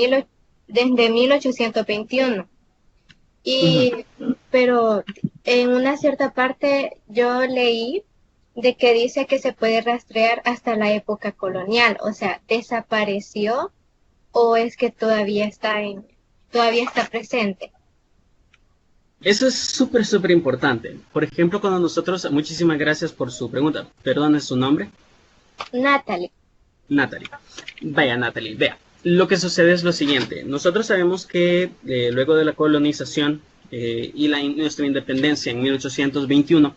1821. ujú. Y, pero en una cierta parte yo leí de que dice que se puede rastrear hasta la época colonial, o sea, desapareció o es que todavía está presente. Eso es súper, súper importante. Por ejemplo, cuando nosotros, muchísimas gracias por su pregunta. Perdón, ¿es su nombre? Natalie. Natalie. Vaya, Natalie, vea. Lo que sucede es lo siguiente. Nosotros sabemos que luego de la colonización y nuestra independencia en 1821,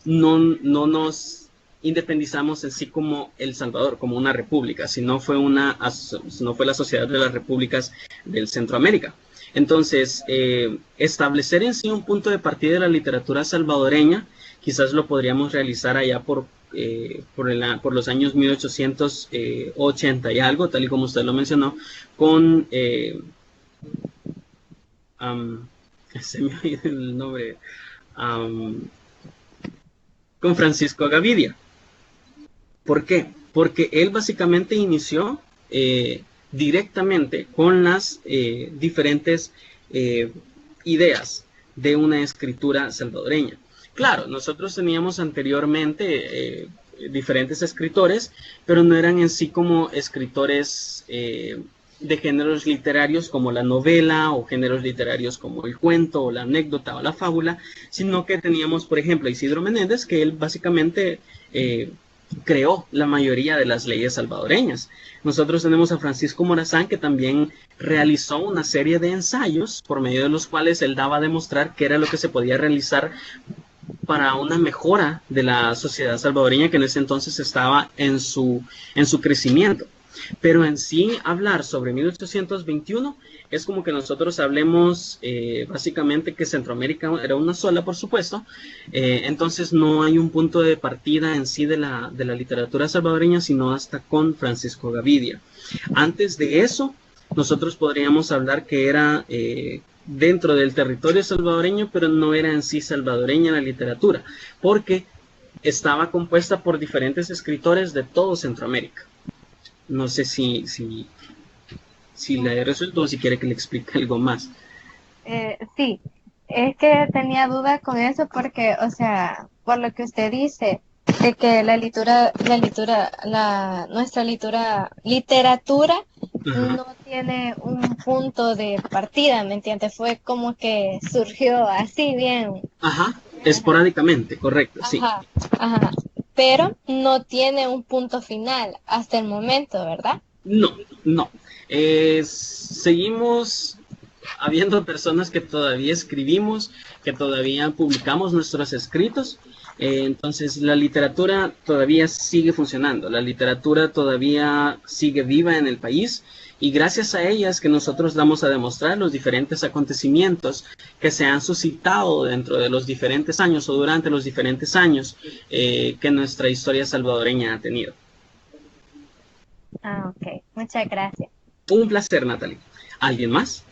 no nos independizamos en sí como El Salvador, como una república, sino fue la Sociedad de las Repúblicas del Centroamérica. Entonces, establecer en sí un punto de partida de la literatura salvadoreña, quizás lo podríamos realizar allá por los años 1880 y algo, tal y como usted lo mencionó, con, um, se me ha ido el nombre, um, con Francisco Gavidia. ¿Por qué? Porque él básicamente inició directamente con las diferentes eh, ideas de una escritura salvadoreña. Claro, nosotros teníamos anteriormente diferentes escritores, pero no eran en sí como escritores de géneros literarios como la novela o géneros literarios como el cuento o la anécdota o la fábula, sino que teníamos, por ejemplo, a Isidro Menéndez, que él básicamente creó la mayoría de las leyes salvadoreñas. Nosotros tenemos a Francisco Morazán, que también realizó una serie de ensayos por medio de los cuales él daba a demostrar qué era lo que se podía realizar para una mejora de la sociedad salvadoreña que en ese entonces estaba en su crecimiento. Pero en sí, hablar sobre 1821 es como que nosotros hablemos básicamente que Centroamérica era una sola, por supuesto. Entonces no hay un punto de partida en sí de la literatura salvadoreña, sino hasta con Francisco Gavidia. Antes de eso, nosotros podríamos hablar que era dentro del territorio salvadoreño, pero no era en sí salvadoreña la literatura, porque estaba compuesta por diferentes escritores de todo Centroamérica. No sé si le resultó o si quiere que le explique algo más. Sí, es que tenía dudas con eso porque, o sea, por lo que usted dice, de que nuestra literatura Ajá, no tiene un punto de partida, ¿me entiende? Fue como que surgió así bien, ajá, esporádicamente, correcto, sí. ajá, ajá, pero no tiene un punto final hasta el momento, ¿verdad? No, no. Seguimos habiendo personas que todavía escribimos, que todavía publicamos nuestros escritos. Entonces la literatura todavía sigue funcionando, la literatura todavía sigue viva en el país y gracias a ella es que nosotros damos a demostrar los diferentes acontecimientos que se han suscitado dentro de los diferentes años o durante los diferentes años que nuestra historia salvadoreña ha tenido. Ah, ok, muchas gracias. Un placer, Natalie. ¿Alguien más?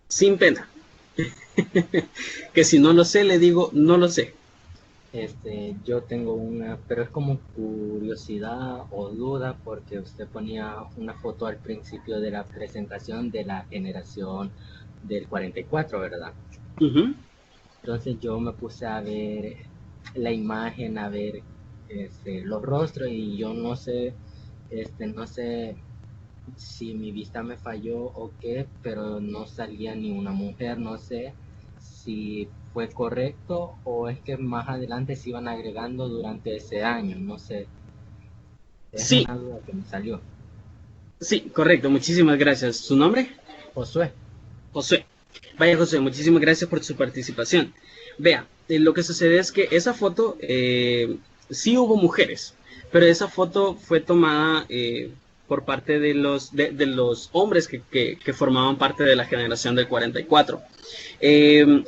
Sin pena. Que si no lo sé, le digo, no lo sé. Yo tengo una, pero es como curiosidad o duda porque usted ponía una foto al principio de la presentación de la generación del 44, ¿verdad? Uh -huh. Entonces yo me puse a ver la imagen, a ver los rostros y yo no sé si mi vista me falló o qué, pero no salía ni una mujer, no sé si fue correcto o es que más adelante se iban agregando durante ese año, no sé, es Sí, una duda que me salió. sí, correcto. Muchísimas gracias. ¿Su nombre? Josué, José. Vaya, José, muchísimas gracias por su participación. Vea, lo que sucede es que esa foto, sí hubo mujeres, pero esa foto fue tomada por parte de los hombres que formaban parte de la generación del 44.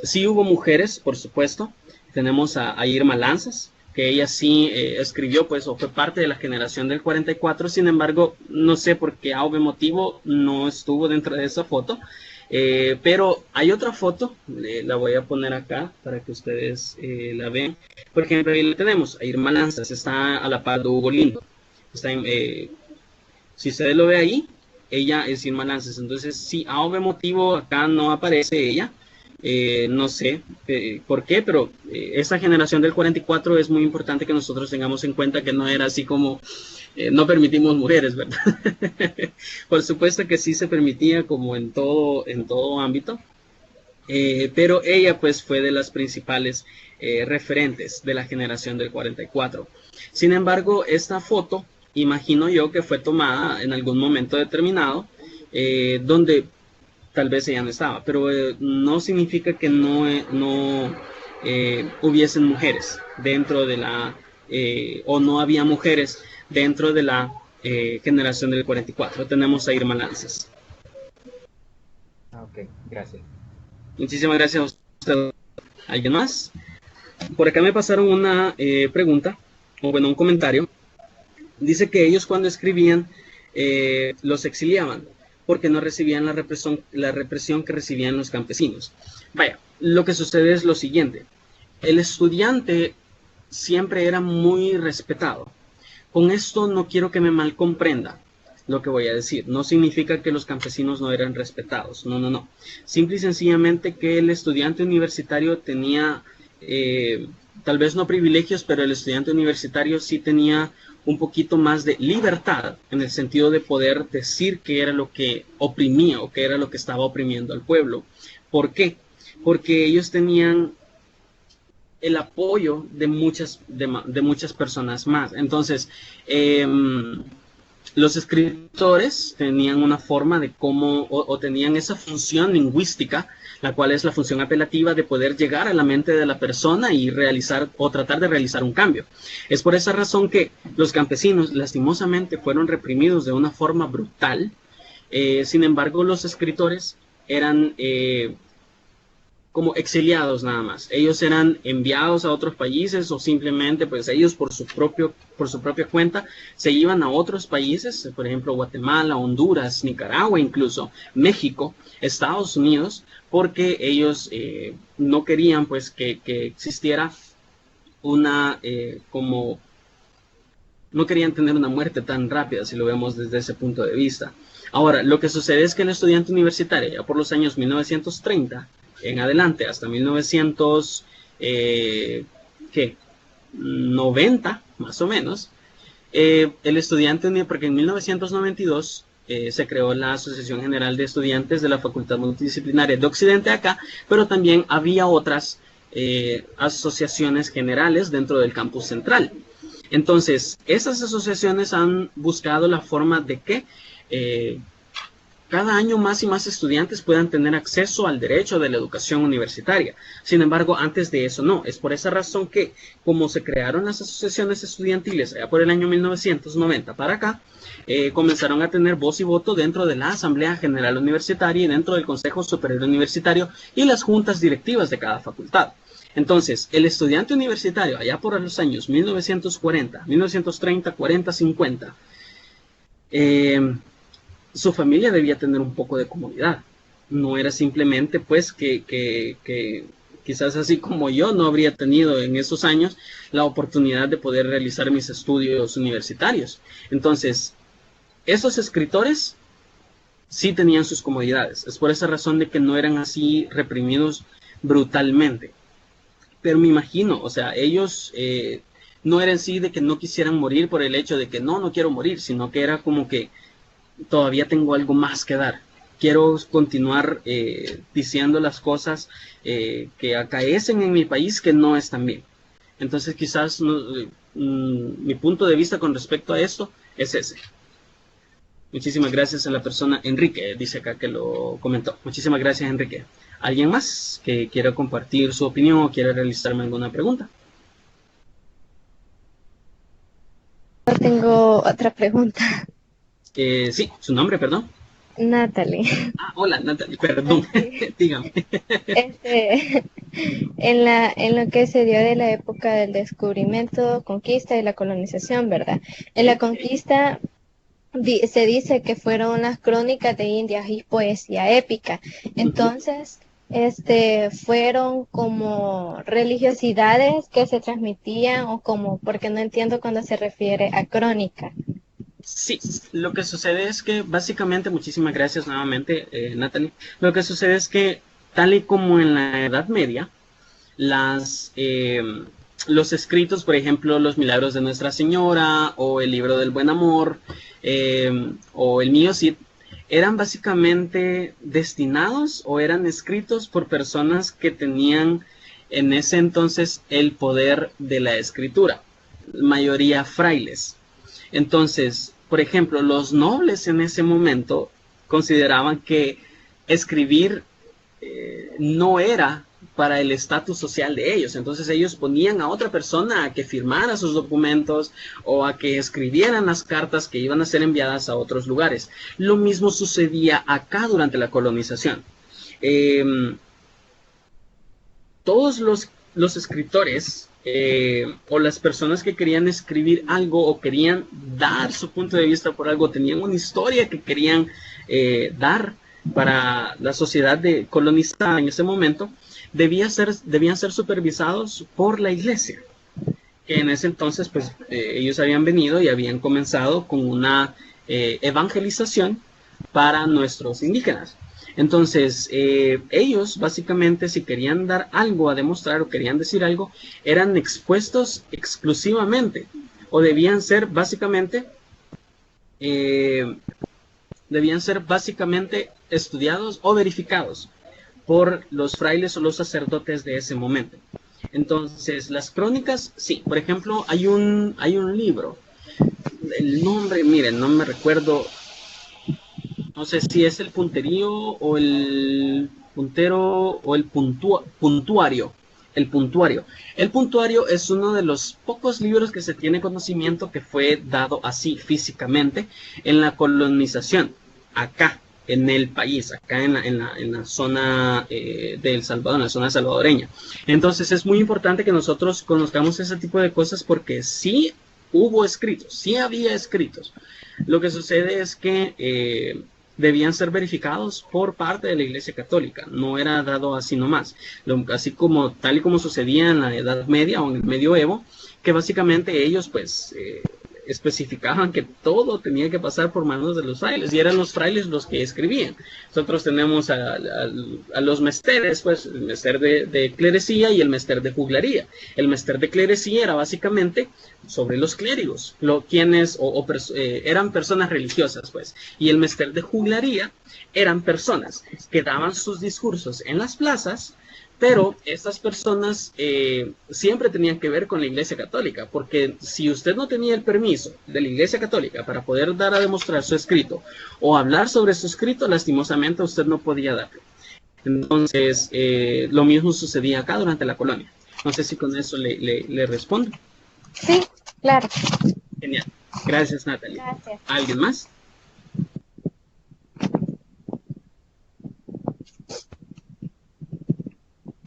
Sí hubo mujeres, por supuesto. Tenemos a Irma Lanzas, que ella sí escribió, pues, o fue parte de la generación del 44. Sin embargo, no sé por qué A o B motivo no estuvo dentro de esa foto. Pero hay otra foto, la voy a poner acá para que ustedes la vean. Por ejemplo, ahí la tenemos, a Irma Lanzas, está a la par de Hugo Lindo. Está si ustedes lo ven ahí, ella es Irma Lanzas. Entonces, si A o B motivo acá no aparece ella, no sé por qué, pero esta generación del 44 es muy importante que nosotros tengamos en cuenta que no era así como no permitimos mujeres, ¿verdad? Por supuesto que sí se permitía como en todo ámbito, pero ella pues fue de las principales referentes de la generación del 44. Sin embargo, esta foto, imagino yo que fue tomada en algún momento determinado, donde tal vez ella no estaba, pero no significa que no hubiesen mujeres dentro de la, o no había mujeres dentro de la generación del 44. Tenemos a Irma Lanzas. Ok, gracias. Muchísimas gracias a usted. ¿Alguien más? Por acá me pasaron una pregunta, o bueno, un comentario. Dice que ellos cuando escribían los exiliaban porque no recibían la represión que recibían los campesinos. Vaya, lo que sucede es lo siguiente. El estudiante siempre era muy respetado. Con esto no quiero que me mal comprenda lo que voy a decir. No significa que los campesinos no eran respetados. No, no, no. Simple y sencillamente que el estudiante universitario tenía, tal vez no privilegios, pero el estudiante universitario sí tenía un poquito más de libertad en el sentido de poder decir qué era lo que oprimía o qué era lo que estaba oprimiendo al pueblo. ¿Por qué? Porque ellos tenían el apoyo de muchas personas más. Entonces, los escritores tenían una forma de cómo, o tenían esa función lingüística, la cual es la función apelativa de poder llegar a la mente de la persona y realizar o tratar de realizar un cambio. Es por esa razón que los campesinos lastimosamente fueron reprimidos de una forma brutal. Sin embargo, los escritores eran como exiliados nada más. Ellos eran enviados a otros países o simplemente pues ellos por su propia cuenta se iban a otros países, por ejemplo Guatemala, Honduras, Nicaragua, incluso México, Estados Unidos, porque ellos no querían pues que existiera una como no querían tener una muerte tan rápida si lo vemos desde ese punto de vista. Ahora, lo que sucede es que el estudiante universitario ya por los años 1930 en adelante, hasta 1990, más o menos, el estudiante, porque en 1992 se creó la Asociación General de Estudiantes de la Facultad Multidisciplinaria de Occidente acá, pero también había otras asociaciones generales dentro del campus central. Entonces, esas asociaciones han buscado la forma de que cada año más y más estudiantes puedan tener acceso al derecho de la educación universitaria. Sin embargo, antes de eso no. Es por esa razón que, como se crearon las asociaciones estudiantiles allá por el año 1990 para acá, comenzaron a tener voz y voto dentro de la Asamblea General Universitaria y dentro del Consejo Superior Universitario y las juntas directivas de cada facultad. Entonces, el estudiante universitario allá por los años 1940, 1930, 40, 50, su familia debía tener un poco de comodidad. No era simplemente pues que quizás así como yo no habría tenido en esos años la oportunidad de poder realizar mis estudios universitarios. Entonces, esos escritores sí tenían sus comodidades. Es por esa razón de que no eran así reprimidos brutalmente. Pero me imagino, o sea, ellos no eran así de que no quisieran morir por el hecho de que no quiero morir, sino que era como que todavía tengo algo más que dar. Quiero continuar diciendo las cosas que acaecen en mi país que no están bien. Entonces quizás mi punto de vista con respecto a esto es ese. Muchísimas gracias a la persona Enrique, dice acá que lo comentó. Muchísimas gracias, Enrique. ¿Alguien más que quiera compartir su opinión o quiera realizarme alguna pregunta? Yo tengo otra pregunta. Sí, su nombre, perdón. Natalie. Ah, hola, Natalie, perdón. Sí. Dígame. Este, en lo que se dio de la época del descubrimiento, conquista y la colonización, ¿verdad? En la conquista se dice que fueron las crónicas de Indias y poesía épica. Entonces, fueron como religiosidades que se transmitían o como, porque no entiendo cuando se refiere a crónica. Sí, lo que sucede es que básicamente, muchísimas gracias nuevamente, Natalie. Lo que sucede es que, tal y como en la Edad Media, los escritos, por ejemplo, los milagros de Nuestra Señora o el libro del Buen Amor o el Mío Cid, eran básicamente destinados o eran escritos por personas que tenían en ese entonces el poder de la escritura, mayoría frailes. Entonces, por ejemplo, los nobles en ese momento consideraban que escribir no era para el estatus social de ellos. Entonces ellos ponían a otra persona a que firmara sus documentos o a que escribieran las cartas que iban a ser enviadas a otros lugares. Lo mismo sucedía acá durante la colonización. Todos los escritores o las personas que querían escribir algo o querían dar su punto de vista por algo, tenían una historia que querían dar para la sociedad colonizada en ese momento, debían ser supervisados por la iglesia, que en ese entonces pues ellos habían venido y habían comenzado con una evangelización para nuestros indígenas. Entonces, ellos básicamente, si querían dar algo a demostrar o querían decir algo, eran expuestos exclusivamente o debían ser básicamente estudiados o verificados por los frailes o los sacerdotes de ese momento. Entonces, las crónicas, sí, por ejemplo, hay un libro, el nombre, miren, no me recuerdo. No sé si es el punterío o el puntero o el puntuario. El puntuario. El puntuario es uno de los pocos libros que se tiene conocimiento que fue dado así físicamente en la colonización, acá en el país, acá en la zona de El Salvador, en la zona salvadoreña. Entonces es muy importante que nosotros conozcamos ese tipo de cosas porque sí hubo escritos, sí había escritos. Lo que sucede es que debían ser verificados por parte de la Iglesia Católica, no era dado así nomás, así como tal y como sucedía en la Edad Media o en el Medioevo, que básicamente ellos pues especificaban que todo tenía que pasar por manos de los frailes y eran los frailes los que escribían. Nosotros tenemos a los mesteres, pues el mester de clerecía y el mester de juglaría. El mester de clerecía era básicamente sobre los clérigos, quienes eran personas religiosas, pues, y el mester de juglaría eran personas que daban sus discursos en las plazas, pero estas personas siempre tenían que ver con la Iglesia Católica, porque si usted no tenía el permiso de la Iglesia Católica para poder dar a demostrar su escrito o hablar sobre su escrito, lastimosamente usted no podía darlo. Entonces, lo mismo sucedía acá durante la colonia. No sé si con eso le respondo. Sí, claro. Genial. Gracias, Natalie. Gracias. ¿Alguien más?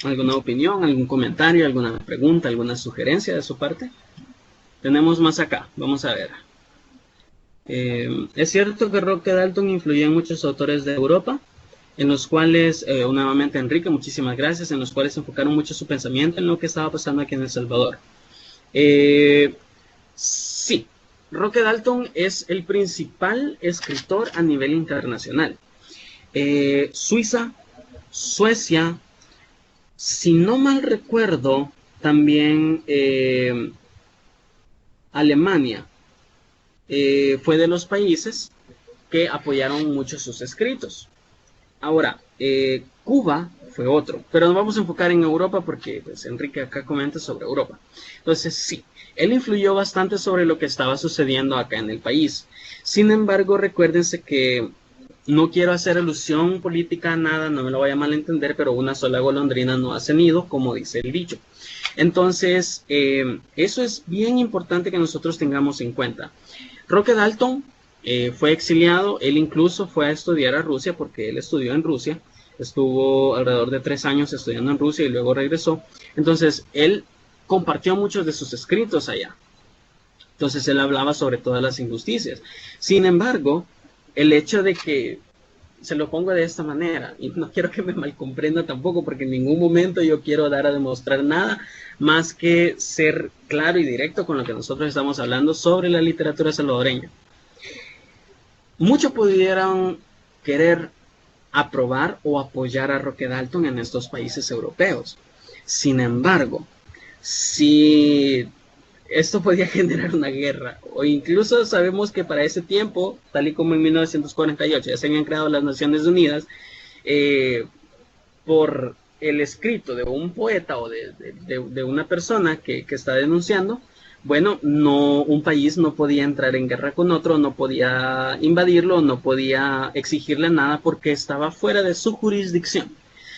¿Alguna opinión, algún comentario, alguna pregunta, alguna sugerencia de su parte? Tenemos más acá, vamos a ver. Es cierto que Roque Dalton influyó en muchos autores de Europa, en los cuales, nuevamente Enrique, muchísimas gracias, en los cuales enfocaron mucho su pensamiento en lo que estaba pasando aquí en El Salvador. Sí, Roque Dalton es el principal escritor a nivel internacional. Suiza, Suecia, si no mal recuerdo, también Alemania fue de los países que apoyaron mucho sus escritos. Ahora, Cuba fue otro, pero nos vamos a enfocar en Europa porque pues, Enrique acá comenta sobre Europa. Entonces, sí, él influyó bastante sobre lo que estaba sucediendo acá en el país. Sin embargo, recuérdense que no quiero hacer alusión política a nada, no me lo vaya a malentender, pero una sola golondrina no hace nido, como dice el dicho. Entonces, eso es bien importante que nosotros tengamos en cuenta. Roque Dalton fue exiliado, él incluso fue a estudiar a Rusia, porque él estudió en Rusia, estuvo alrededor de 3 años estudiando en Rusia y luego regresó. Entonces, él compartió muchos de sus escritos allá. Entonces, él hablaba sobre todas las injusticias. Sin embargo, el hecho de que, se lo pongo de esta manera, y no quiero que me malcomprenda tampoco, porque en ningún momento yo quiero dar a demostrar nada más que ser claro y directo con lo que nosotros estamos hablando sobre la literatura salvadoreña. Muchos pudieran querer aprobar o apoyar a Roque Dalton en estos países europeos. Sin embargo, si esto podía generar una guerra, o incluso sabemos que para ese tiempo, tal y como en 1948 ya se habían creado las Naciones Unidas, por el escrito de un poeta o de una persona que está denunciando, bueno, no, un país no podía entrar en guerra con otro, no podía invadirlo, no podía exigirle nada porque estaba fuera de su jurisdicción.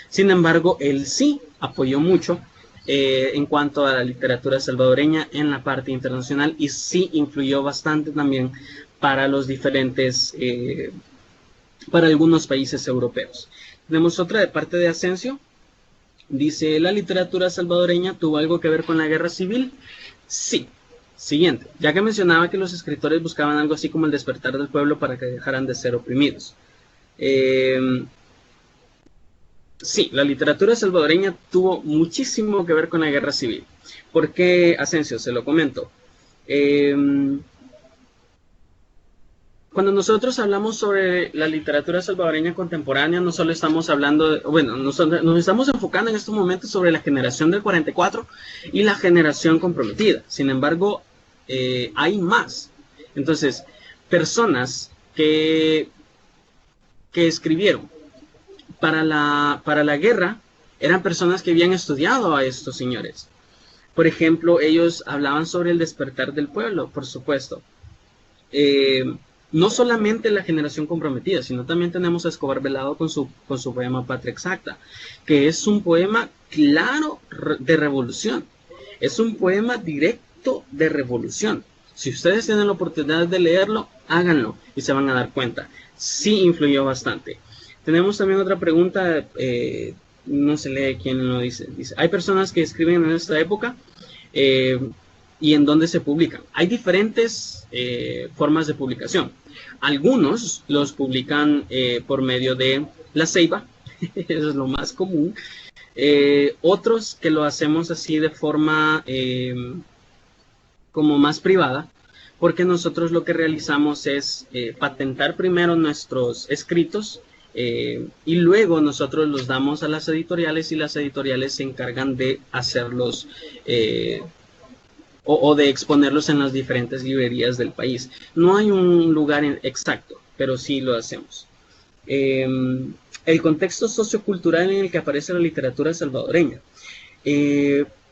Sin embargo, él sí apoyó mucho en cuanto a la literatura salvadoreña en la parte internacional, y sí influyó bastante también para los diferentes, para algunos países europeos. Tenemos otra de parte de Asensio. Dice, ¿la literatura salvadoreña tuvo algo que ver con la guerra civil? Sí. Siguiente, ya que mencionaba que los escritores buscaban algo así como el despertar del pueblo para que dejaran de ser oprimidos. Sí, la literatura salvadoreña tuvo muchísimo que ver con la guerra civil. ¿Por qué, Asensio? Se lo comento. Cuando nosotros hablamos sobre la literatura salvadoreña contemporánea, no solo estamos hablando, nos estamos enfocando en estos momentos sobre la generación del 44 y la generación comprometida. Sin embargo, hay más. Entonces, personas que escribieron para la guerra eran personas que habían estudiado a estos señores. Por ejemplo, ellos hablaban sobre el despertar del pueblo, por supuesto. No solamente la generación comprometida, sino también tenemos a Escobar Velado con su poema Patria Exacta, que es un poema claro de revolución. Es un poema directo de revolución. Si ustedes tienen la oportunidad de leerlo, háganlo y se van a dar cuenta. Sí influyó bastante. Tenemos también otra pregunta, no se lee quién lo dice. Dice, ¿hay personas que escriben en esta época? ¿Y en dónde se publican? Hay diferentes formas de publicación. Algunos los publican por medio de La Ceiba, eso es lo más común. Otros que lo hacemos así de forma como más privada, porque nosotros lo que realizamos es patentar primero nuestros escritos, y luego nosotros los damos a las editoriales y las editoriales se encargan de hacerlos o de exponerlos en las diferentes librerías del país. No hay un lugar exacto, pero sí lo hacemos. El contexto sociocultural en el que aparece la literatura salvadoreña.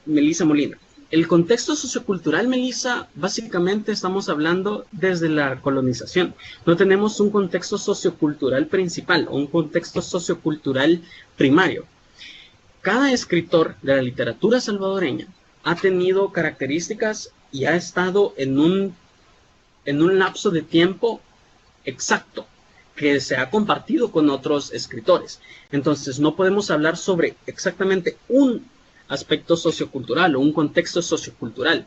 Melissa Molina. El contexto sociocultural, Melissa, básicamente estamos hablando desde la colonización. No tenemos un contexto sociocultural principal o un contexto sociocultural primario. Cada escritor de la literatura salvadoreña ha tenido características y ha estado en un lapso de tiempo exacto que se ha compartido con otros escritores. Entonces, no podemos hablar sobre exactamente un aspecto sociocultural o un contexto sociocultural.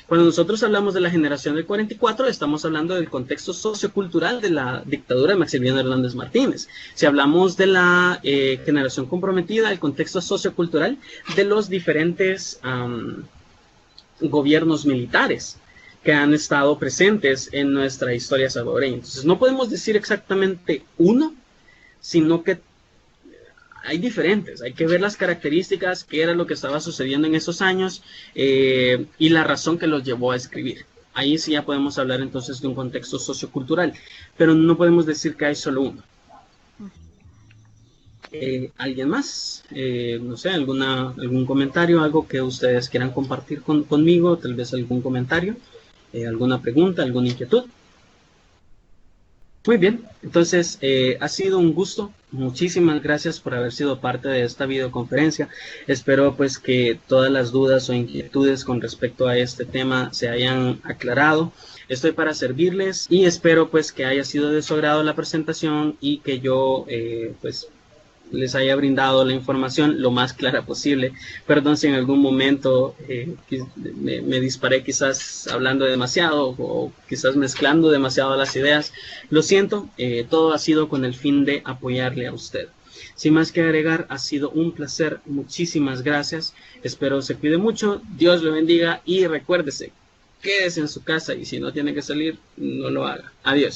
Cuando nosotros hablamos de la generación del 44, estamos hablando del contexto sociocultural de la dictadura de Maximiliano Hernández Martínez. Si hablamos de la generación comprometida, el contexto sociocultural de los diferentes gobiernos militares que han estado presentes en nuestra historia salvadoreña. Entonces, no podemos decir exactamente uno, sino que hay diferentes, hay que ver las características, qué era lo que estaba sucediendo en esos años y la razón que los llevó a escribir. Ahí sí ya podemos hablar entonces de un contexto sociocultural, pero no podemos decir que hay solo uno. ¿Alguien más? No sé, algún comentario, algo que ustedes quieran compartir conmigo, tal vez algún comentario, alguna pregunta, alguna inquietud. Muy bien, entonces ha sido un gusto. Muchísimas gracias por haber sido parte de esta videoconferencia. Espero pues que todas las dudas o inquietudes con respecto a este tema se hayan aclarado. Estoy para servirles y espero pues que haya sido de su agrado la presentación y que yo pues les haya brindado la información lo más clara posible. Perdón si en algún momento me disparé quizás hablando demasiado o quizás mezclando demasiado las ideas. Lo siento, todo ha sido con el fin de apoyarle a usted. Sin más que agregar, ha sido un placer. Muchísimas gracias. Espero se cuide mucho. Dios le bendiga y recuérdese, quédese en su casa y si no tiene que salir, no lo haga. Adiós.